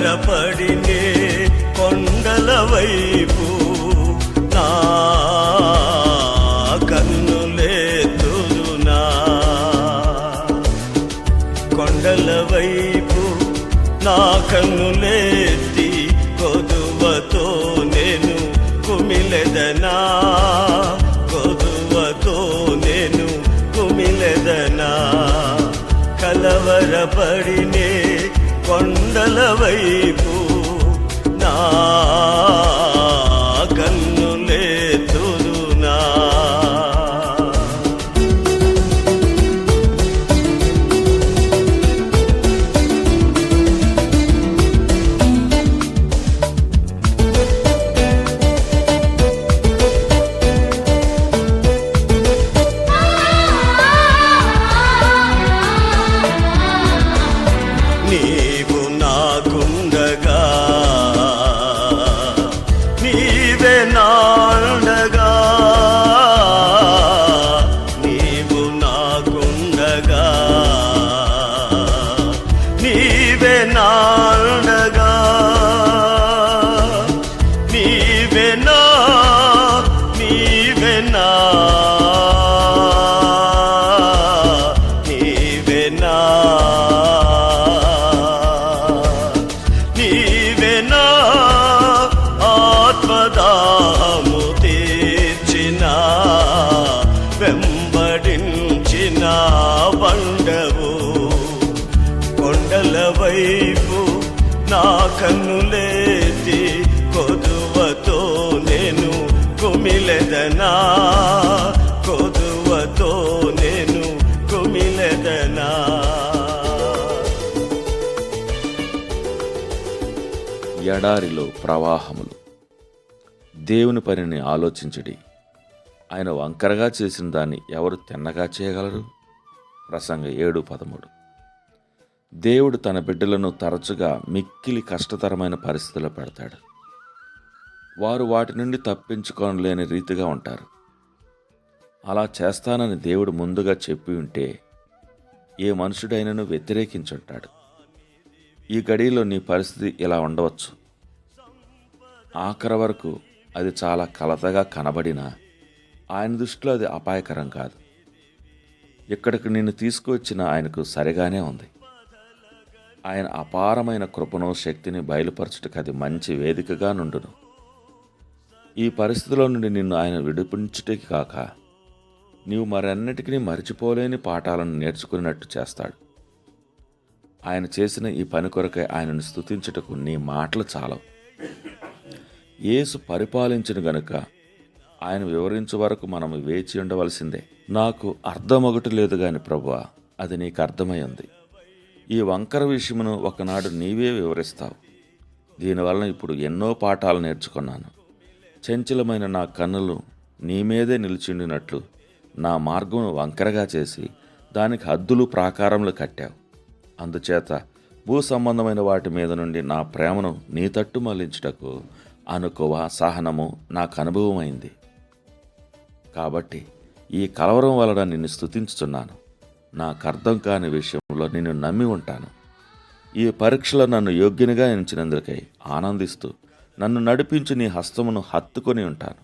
కలవరపడినే కొండల వైపు నా కన్నులేతురునా. కొండల వైపు నా కన్నులేతి కొదువతో నేను కుమిలెదనా. కొదువతో నేను కుమిలెదనా. కలవరపడినే కొండల వైపు నా కన్నులేతురునా. నీవు నాకుండగా నీవే నాండగా. నీవు నాకుండగా నీవే నాండగా. నీవే నా నీవే నా నీవే నా నీవే నా ఆత్మదాహము తీర్చిన వెంబడించిన బండవు. కొండల వైపు నా కన్నులేతి కొదువతో నేను కుమిలెదనా. కొదువతో నేను కుమిలెదనా. ఎడారిలో ప్రవాహములు. దేవుని పనిని ఆలోచించుడి. ఆయన వంకరగా చేసిన దాన్ని ఎవరు తిన్నగా చేయగలరు? ప్రసంగ 7:13. దేవుడు తన బిడ్డలను తరచుగా మిక్కిలి కష్టతరమైన పరిస్థితుల్లో పెడతాడు. వారు వాటి నుండి తప్పించుకోలేని రీతిగా ఉంటారు. అలా చేస్తానని దేవుడు ముందుగా చెప్పి ఉంటే ఏ మనుషుడైనను వ్యతిరేకించుంటాడు. ఈ గడిలో నీ పరిస్థితి ఇలా ఉండవచ్చు. ఆఖరి వరకు అది చాలా కలతగా కనబడినా ఆయన దృష్టిలో అది అపాయకరం కాదు. ఇక్కడికి నిన్ను తీసుకువచ్చిన ఆయనకు సరిగానే ఉంది. ఆయన అపారమైన కృపను శక్తిని బయలుపరచుటకు అది మంచి వేదికగా నుండును. ఈ పరిస్థితిలో నుండి నిన్ను ఆయన విడిపించుటకి కాక నీవు మరన్నిటికీ మరిచిపోలేని పాఠాలను నేర్చుకున్నట్టు చేస్తాడు. ఆయన చేసిన ఈ పని కొరకై ఆయనను స్తుతించుటకు నీ మాటలు చాలవు. యేసు పరిపాలించిన గనుక ఆయన వివరించే వరకు మనం వేచి ఉండవలసిందే. నాకు అర్థమొకటి లేదు గాని ప్రభువా, అది నీకు అర్థమై ఉంది. ఈ వంకర విషయమును ఒకనాడు నీవే వివరిస్తావు. దీనివలన ఇప్పుడు ఎన్నో పాఠాలు నేర్చుకున్నాను. చంచలమైన నా కన్నులు నీ మీదే నిలిచిండినట్లు నా మార్గమును వంకరగా చేసి దానికి హద్దులు ప్రాకారములు కట్టావు. అందుచేత భూ సంబంధమైన వాటి మీద నుండి నా ప్రేమను నీ తట్టు మళ్లించుటకు అనుకువ సహనము నాకు అనుభవమైంది. కాబట్టి ఈ కలవరం వలన నిన్ను స్తుతించుచున్నాను. నాకు అర్థం కాని విషయంలో నిన్ను నమ్మి ఉంటాను. ఈ పరీక్షలో నన్ను యోగ్యునిగా ఎంచినందుకై ఆనందిస్తూ నన్ను నడిపించి నీ హస్తమును హత్తుకొని ఉంటాను.